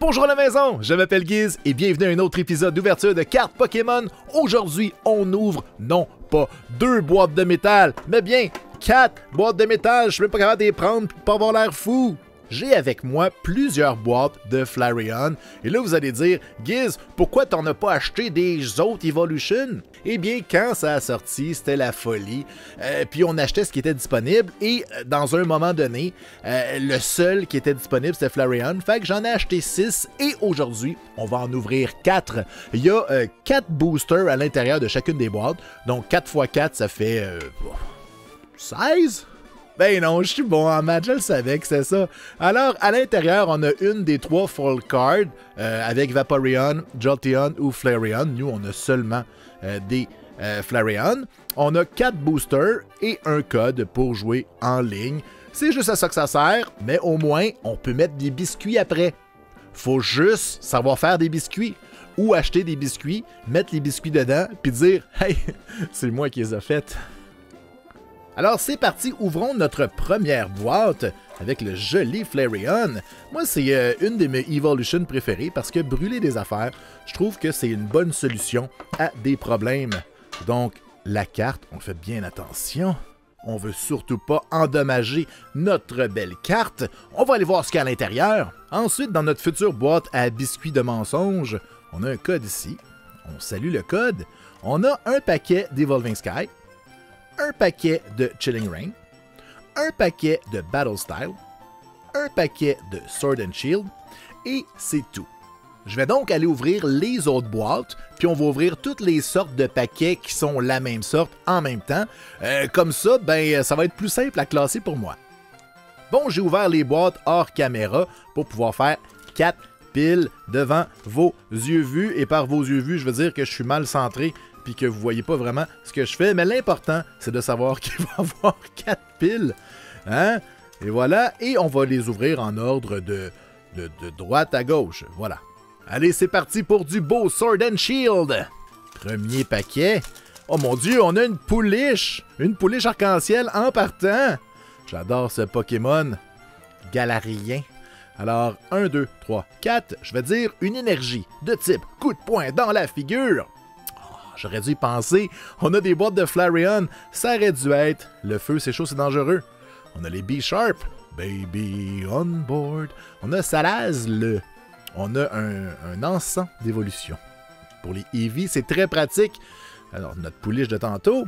Bonjour à la maison, je m'appelle Guiz et bienvenue à un autre épisode d'ouverture de cartes Pokémon. Aujourd'hui, on ouvre non pas 2 boîtes de métal, mais bien 4 boîtes de métal. Je suis même pas capable de les prendre pour pas avoir l'air fou. J'ai avec moi plusieurs boîtes de Flareon. Et là, vous allez dire, Guiz, pourquoi t'en as pas acheté des autres Evolution? Eh bien, quand ça a sorti, c'était la folie. Puis on achetait ce qui était disponible. Et dans un moment donné, le seul qui était disponible, c'était Flareon. Fait que j'en ai acheté 6. Et aujourd'hui, on va en ouvrir 4. Il y a 4 boosters à l'intérieur de chacune des boîtes. Donc 4 x 4, ça fait 16? Ben non, je suis bon en maths, je le savais que c'est ça. Alors, à l'intérieur, on a une des 3 full cards avec Vaporeon, Jolteon ou Flareon. Nous, on a seulement des Flareon. On a 4 boosters et un code pour jouer en ligne. C'est juste à ça que ça sert, mais au moins, on peut mettre des biscuits après. Faut juste savoir faire des biscuits. Ou acheter des biscuits, mettre les biscuits dedans, puis dire « Hey, c'est moi qui les ai faits. » Alors c'est parti, ouvrons notre première boîte avec le joli Flareon. Moi c'est une de mes Evolution préférées parce que brûler des affaires, je trouve que c'est une bonne solution à des problèmes. Donc la carte, on fait bien attention. On veut surtout pas endommager notre belle carte. On va aller voir ce qu'il y a à l'intérieur. Ensuite, dans notre future boîte à biscuits de mensonges, on a un code ici. On salue le code. On a un paquet d'Evolving Sky. Un paquet de Chilling Reign, un paquet de Battle Style, un paquet de Sword and Shield, et c'est tout. Je vais donc aller ouvrir les autres boîtes, puis on va ouvrir toutes les sortes de paquets qui sont la même sorte en même temps. Comme ça, ben, ça va être plus simple à classer pour moi. Bon, j'ai ouvert les boîtes hors caméra pour pouvoir faire 4 piles devant vos yeux vus. Et par vos yeux vus, je veux dire que je suis mal centré puis que vous voyez pas vraiment ce que je fais. Mais l'important, c'est de savoir qu'il va y avoir 4 piles. Hein? Et voilà. Et on va les ouvrir en ordre de droite à gauche. Voilà. Allez, c'est parti pour du beau Sword and Shield. Premier paquet. Oh mon Dieu, on a une pouliche. Une pouliche arc-en-ciel en partant. J'adore ce Pokémon. Galarien. Alors, 1, 2, 3, 4. Je vais dire une énergie de type coup de poing dans la figure. J'aurais dû y penser. On a des boîtes de Flareon. Ça aurait dû être le feu, c'est chaud, c'est dangereux. On a les B-Sharp. Baby on board. On a Salaz, le. On a un encens d'évolution. Pour les Eevee, c'est très pratique. Alors, notre pouliche de tantôt.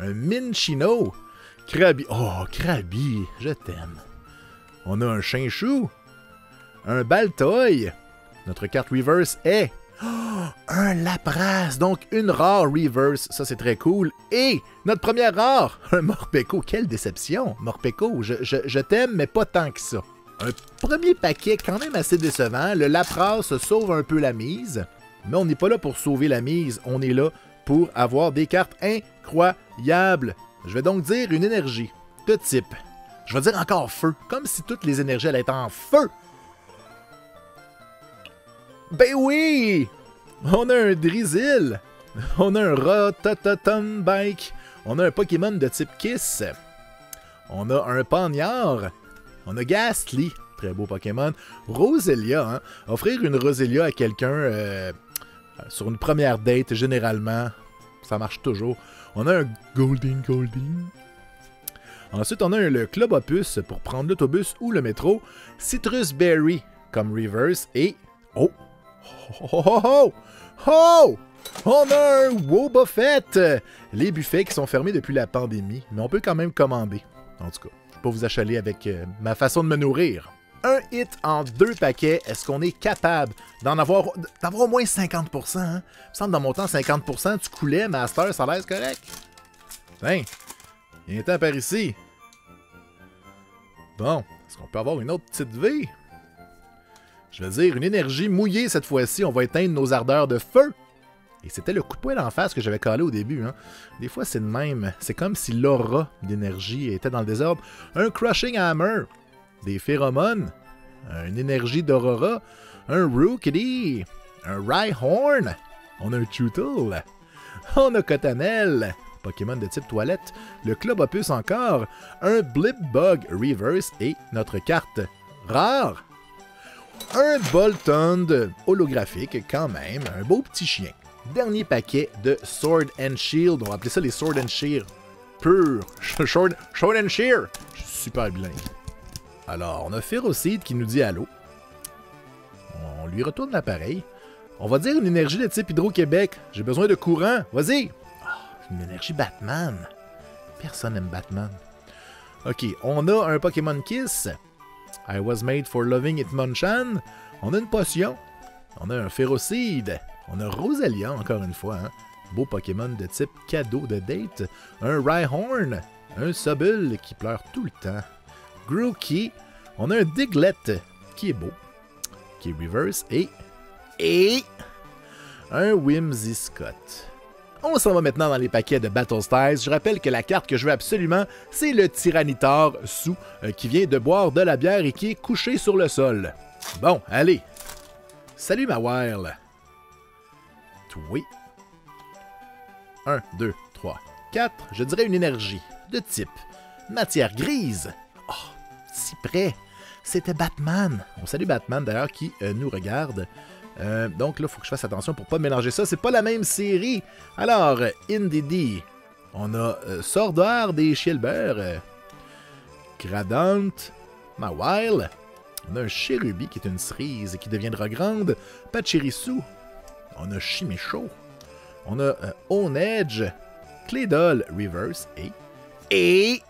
Un Minchino. Krabi. Oh, Krabi, je t'aime. On a un Chinchou. Un Baltoy. Notre carte reverse est... Oh, un Lapras, donc une rare reverse, ça c'est très cool. Et notre première rare, un Morpeko, quelle déception. Morpeko, je t'aime, mais pas tant que ça. Un premier paquet quand même assez décevant, le Lapras sauve un peu la mise, mais on n'est pas là pour sauver la mise, on est là pour avoir des cartes incroyables. Je vais donc dire une énergie de type, je vais dire encore feu, comme si toutes les énergies allaient être en feu. Ben oui! On a un Drizzile, on a un Rototom Bike, on a un Pokémon de type Kiss, on a un Pawniard, on a Ghastly, très beau Pokémon, Roselia, hein? Offrir une Roselia à quelqu'un sur une première date, généralement, ça marche toujours. On a un Golding. Ensuite, on a le Club Opus pour prendre l'autobus ou le métro, Citrus Berry comme reverse et... Oh! Oh! On a un Wobbuffet! Les buffets qui sont fermés depuis la pandémie, mais on peut quand même commander. En tout cas, je ne vais pas vous achaler avec ma façon de me nourrir. Un hit en 2 paquets, est-ce qu'on est capable d'avoir au moins 50%? Hein? Il me semble dans mon temps, 50%, tu coulais, Master, ça a l'air correct. Tiens, il est temps par ici. Bon, est-ce qu'on peut avoir une autre petite V? Je veux dire, une énergie mouillée cette fois-ci, on va éteindre nos ardeurs de feu. Et c'était le coup de poing d'en face que j'avais collé au début. Hein. Des fois, c'est de même. C'est comme si l'aura d'énergie était dans le désordre. Un Crushing Hammer, des phéromones, une énergie d'Aurora, un Rookidee, un Rhyhorn, on a un Chewtle, on a Cottonelle, Pokémon de type toilette, le Club Opus encore, un Blipbug Reverse et notre carte rare. Un Boltund holographique quand même, un beau petit chien. Dernier paquet de Sword and Shield, on va appeler ça les Sword and Shear pur. Sword and Shear. Je suis super bilingue. Alors, on a Ferocide qui nous dit allô. On lui retourne l'appareil. On va dire une énergie de type Hydro-Québec. J'ai besoin de courant. Vas-y. Oh, une énergie Batman. Personne n'aime Batman. Ok, on a un Pokémon Kiss. I was made for loving Hitmonchan. On a une potion. On a un Ferocide. On a Rosalia, encore une fois. Hein? Beau Pokémon de type cadeau de date. Un Rhyhorn. Un Sobble qui pleure tout le temps. Grookey. On a un Diglett qui est beau. Qui est reverse. Et un Whimsicott. On s'en va maintenant dans les paquets de Battle Styles. Je rappelle que la carte que je veux absolument, c'est le Tyranitar sous qui vient de boire de la bière et qui est couché sur le sol. Bon, allez. Salut ma Wild. Oui. 1, 2, 3, 4. Je dirais une énergie de type matière grise. Oh, si près. C'était Batman. On salue Batman d'ailleurs qui nous regarde. Donc là, il faut que je fasse attention pour pas mélanger ça. C'est pas la même série. Alors, Indeedee. On a Swordard et Shellbert. Gradant. Mawile. On a un Cherubi qui est une cerise et qui deviendra grande. Pachirisu. On a Chimecho. On a Onedge. Claydol. Reverse. Et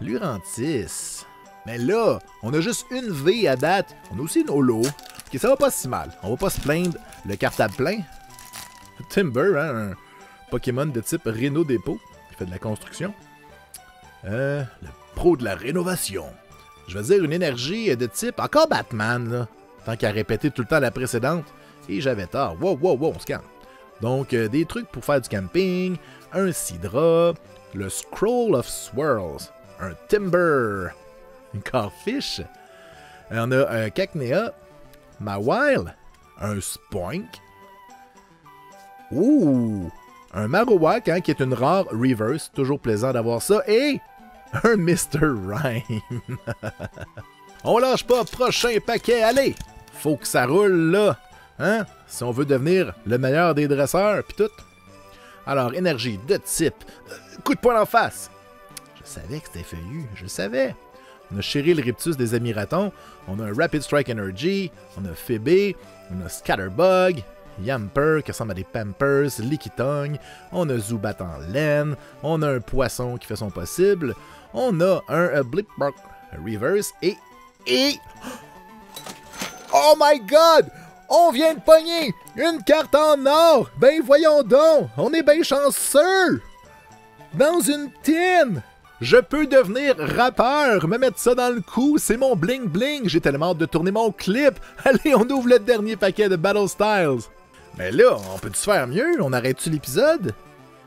Lurantis. Mais là, on a juste une V à date. On a aussi une holo. Ok, ça va pas si mal. On va pas se plaindre. Le cartable plein. Timber, hein, un Pokémon de type Réno Dépôt, qui fait de la construction. Le pro de la rénovation. Je vais dire une énergie de type... Encore Batman, là. Tant qu'à répéter tout le temps la précédente. Et j'avais tort. Wow, on se calme. Donc, des trucs pour faire du camping. Un Sidra. Le Scroll of Swirls. Un Timber. Une Corphish. On a un Cacnea. Mawile. Un Spoink. Ouh! Un Marowak, hein, qui est une rare reverse. Toujours plaisant d'avoir ça. Et un Mr. Rhyme. On lâche pas. Prochain paquet. Allez! Faut que ça roule, là. Hein? Si on veut devenir le meilleur des dresseurs, pis tout. Alors, énergie de type. Coup de poing en face. Je savais que c'était feuillu. Je le savais. On a Cheryl Riptus des Amis Ratons. On a un Rapid Strike Energy. On a Phoebe. On a Scatterbug. Yamper qui ressemble à des Pampers. Lickitung. On a Zubat en laine. On a un poisson qui fait son possible. On a un Blipbrock Reverse. Et... Oh my God! On vient de pogner une carte en or! Ben voyons donc! On est bien chanceux! Dans une tin! Je peux devenir rappeur, me mettre ça dans le cou, c'est mon bling bling, j'ai tellement hâte de tourner mon clip. Allez, on ouvre le dernier paquet de Battle Styles. Mais là, on peut-tu faire mieux? On arrête-tu l'épisode?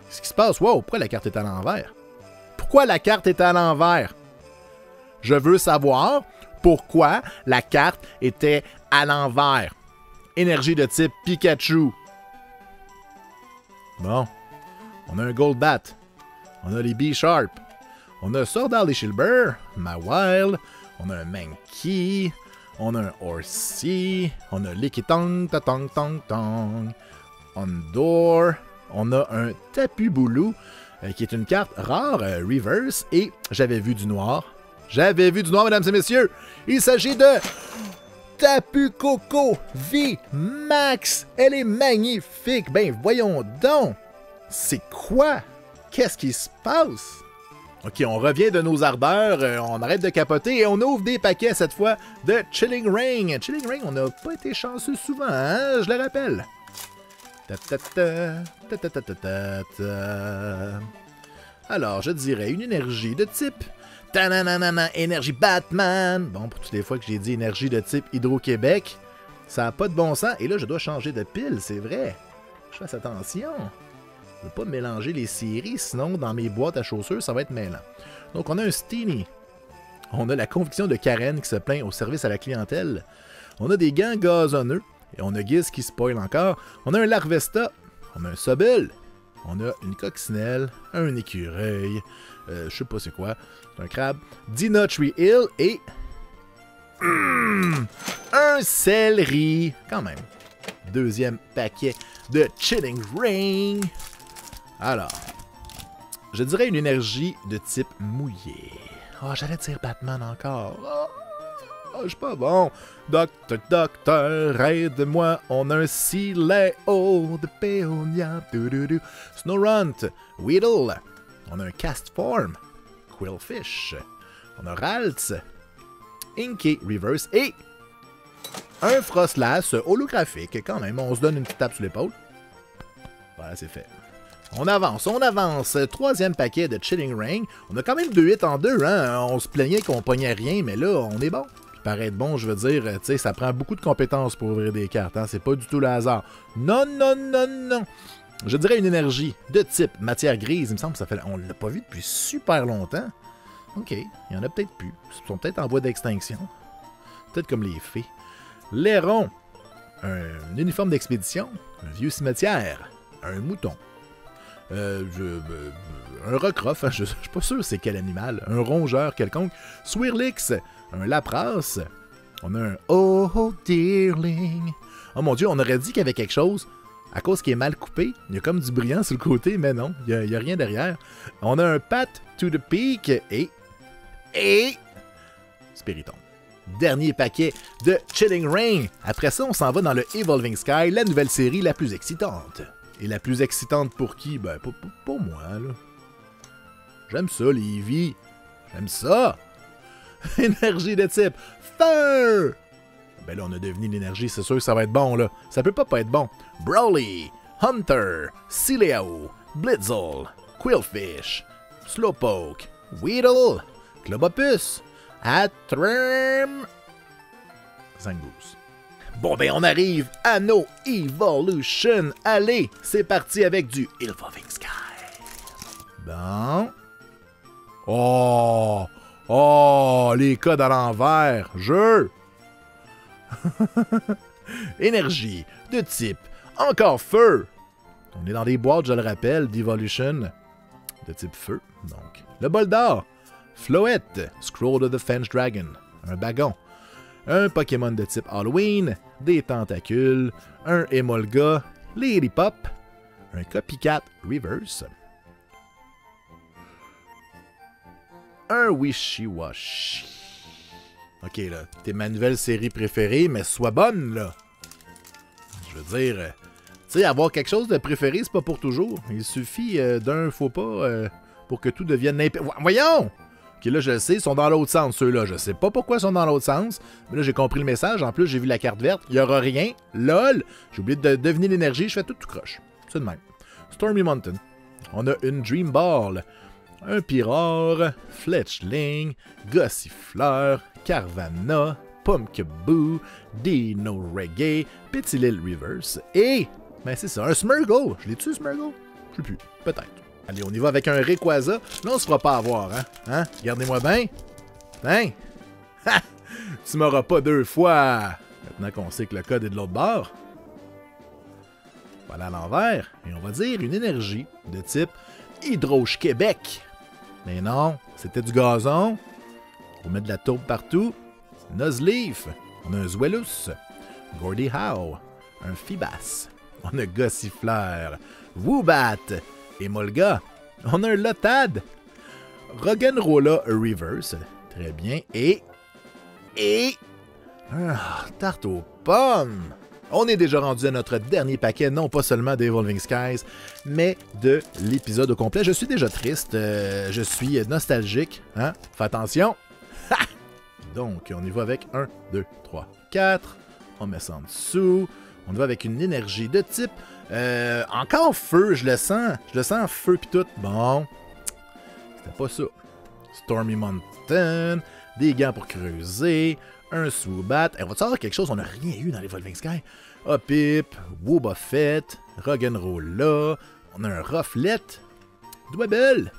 Qu'est-ce qui se passe? Wow, pourquoi la carte est à l'envers? Pourquoi la carte est à l'envers? Je veux savoir pourquoi la carte était à l'envers. Énergie de type Pikachu. Bon, on a un Golbat. On a les B-Sharp. On a Swordall et Shellbert, Mawile, on a un Mankey, on a un Horsey, on a Lickitung, Tatong Tong Tong, Ondor, on a un Tapu Bulu, qui est une carte rare, reverse, et j'avais vu du noir. J'avais vu du noir, mesdames et messieurs. Il s'agit de Tapu Koko V Max. Elle est magnifique. Ben voyons donc. C'est quoi? Qu'est-ce qui se passe? Ok, on revient de nos ardeurs, on arrête de capoter et on ouvre des paquets cette fois de Chilling Ring. Chilling Ring, on n'a pas été chanceux souvent, hein? Je le rappelle. Alors, je dirais une énergie de type... énergie Batman. Bon, pour toutes les fois que j'ai dit énergie de type Hydro-Québec, ça n'a pas de bon sens. Et là, je dois changer de pile, c'est vrai. Je fasse attention. Je ne veux pas mélanger les séries, sinon dans mes boîtes à chaussures, ça va être mêlant. Donc on a un Steenie. On a la conviction de Karen qui se plaint au service à la clientèle. On a des gants gazonneux. Et on a Giz qui spoil encore. On a un Larvesta. On a un Sobble. On a une coccinelle. Un écureuil. Je sais pas c'est quoi. C'est un crabe. Dinotree Hill et... Un céleri, quand même. Deuxième paquet de Chilling Ring. Alors, je dirais une énergie de type mouillé. Oh, j'allais dire Batman encore. Oh, je suis pas bon. Docteur, docteur, aide-moi. On a un Sileo de Peonia. Snorunt, Weedle. On a un Castform, Quillfish. On a Ralts, Inky Reverse et un Frostlass holographique. Quand même, on se donne une petite tape sur l'épaule. Voilà, c'est fait. On avance, on avance. Troisième paquet de Chilling Ring. On a quand même 2 hits en 2, hein. On se plaignait qu'on pognait rien, mais là, on est bon. Puis paraître bon, je veux dire, tu sais, ça prend beaucoup de compétences pour ouvrir des cartes, hein. C'est pas du tout le hasard. Non, non, non, non. Je dirais une énergie de type matière grise. Il me semble que ça fait... On l'a pas vu depuis super longtemps. OK, il y en a peut-être plus. Ils sont peut-être en voie d'extinction. Peut-être comme les fées. L'airon. Un uniforme d'expédition. Un vieux cimetière. Un mouton. Un rockruff, hein, je suis pas sûr c'est quel animal. Un rongeur quelconque. Swirlix. Un lapras. On a un Oh Dearling. Oh mon Dieu, on aurait dit qu'il y avait quelque chose. À cause qu'il est mal coupé, il y a comme du brillant sur le côté, mais non, il n'y a rien derrière. On a un Pat to the Peak et Spiritomb. Dernier paquet de Chilling Ring. Après ça, on s'en va dans le Evolving Sky, la nouvelle série la plus excitante. Et la plus excitante pour qui? Ben, pour moi, là. J'aime ça, Lévi. J'aime ça. Énergie de type Feu. Ben là, on a deviné l'énergie, c'est sûr que ça va être bon, là. Ça peut pas être bon. Brawly, Hunter, Sileo, Blitzel, Quillfish, Slowpoke, Weedle, Clobopus, Atrim, Zangoose. Bon, ben, on arrive à nos Evolution. Allez, c'est parti avec du Evolving Sky. Bon. Oh, les codes à l'envers. Jeu. Énergie de type encore feu. On est dans des boîtes, je le rappelle, d'Evolution de type feu. Donc, le bol d'or, Floette, Scroll of the Fence Dragon, un bagon, un Pokémon de type Halloween, des tentacules, un Emolga, Lady Pop, un Copycat Reverse, un Wishy-Washy. Ok, là, t'es ma nouvelle série préférée, mais sois bonne, là. Je veux dire, tu sais, avoir quelque chose de préféré, c'est pas pour toujours. Il suffit d'un faux pas pour que tout devienne Voyons! Ok, là, je le sais, ils sont dans l'autre sens, ceux-là. Je sais pas pourquoi ils sont dans l'autre sens, mais là, j'ai compris le message. En plus, j'ai vu la carte verte. Il y aura rien. LOL! J'ai oublié de deviner l'énergie. Je fais tout croche. C'est de même. Stormy Mountain. On a une Dream Ball. Un Pyroar, Fletchling, Gossifleur, Carvanha, Pumpkaboo, Dino Reggae, Petilil Reverse et... Ben c'est ça, un Smurgle. Je l'ai-tu, Smurgle? Je sais plus. Peut-être. Allez, on y va avec un Rayquaza. Là, on se fera pas avoir, hein? Hein? Regardez-moi bien. Hein? Ha! Tu m'auras pas 2 fois. Maintenant qu'on sait que le code est de l'autre bord. Voilà à l'envers. Et on va dire une énergie de type Hydroche Québec. Mais non, c'était du gazon. On met de la tourbe partout. Nuzleaf. On a un Zwellus. Gordie Howe. Un Feebas. On a Gossifleur. Woobat. Emolga. On a un Lotad. Roggenrola Reverse. Très bien. Et... tarte aux pommes. On est déjà rendu à notre dernier paquet, non pas seulement d'Evolving Skies, mais de l'épisode au complet. Je suis déjà triste, je suis nostalgique, hein? Fais attention! Ha! Donc, on y va avec 1, 2, 3, 4. On met ça en dessous. On y va avec une énergie de type... encore feu, je le sens feu pis tout. Bon, c'était pas ça. Stormy Mountain, des gants pour creuser... Un Swoobat. On va-tu avoir quelque chose? On n'a rien eu dans les Evolving Sky. Hopip, Wobbuffet, Roggenrola. On a un Rufflet. Dwebble.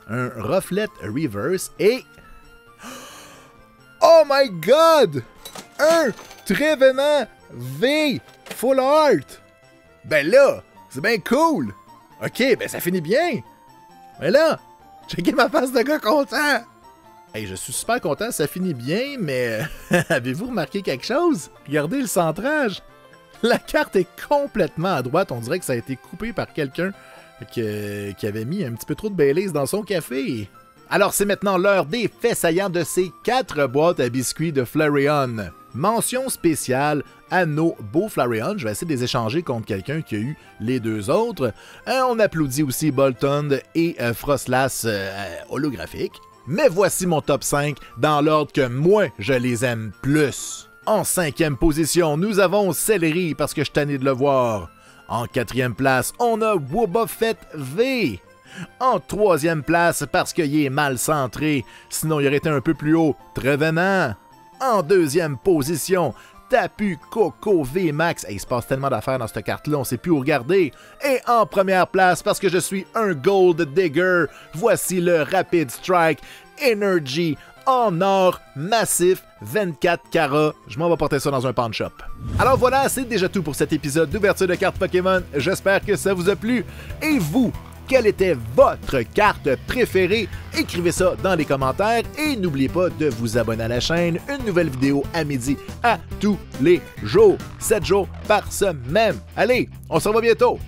Un Rufflet Reverse. Et... Oh my God! Un Trevenant V Full Art. Ben là, c'est bien cool. Ok, ben ça finit bien. Mais là, checkez ma face de gars content. Hey, je suis super content, ça finit bien, mais avez-vous remarqué quelque chose? Regardez le centrage. La carte est complètement à droite. On dirait que ça a été coupé par quelqu'un qui avait mis un petit peu trop de Baileys dans son café. Alors, c'est maintenant l'heure des faits saillants de ces 4 boîtes à biscuits de Flareon. Mention spéciale à nos beaux Flareon. Je vais essayer de les échanger contre quelqu'un qui a eu les 2 autres. On applaudit aussi Bolton et Frostlass holographique. Mais voici mon top 5 dans l'ordre que moi, je les aime plus. En 5e position, nous avons Celery parce que je suis tanné de le voir. En 4e place, on a Wobbuffet V. En 3e place, parce qu'il est mal centré, sinon il aurait été un peu plus haut, Trevenant. En 2e position, Tapu Koko V Max. Hey, il se passe tellement d'affaires dans cette carte-là, on sait plus où regarder. Et en première place, parce que je suis un Gold Digger, voici le Rapid Strike Energy en or massif 24 carats. Je m'en vais porter ça dans un pawn shop. Alors voilà, c'est déjà tout pour cet épisode d'ouverture de cartes Pokémon. J'espère que ça vous a plu. Et vous, quelle était votre carte préférée? Écrivez ça dans les commentaires et n'oubliez pas de vous abonner à la chaîne. Une nouvelle vidéo à midi à tous les jours, 7 jours par semaine. Allez, on se revoit bientôt.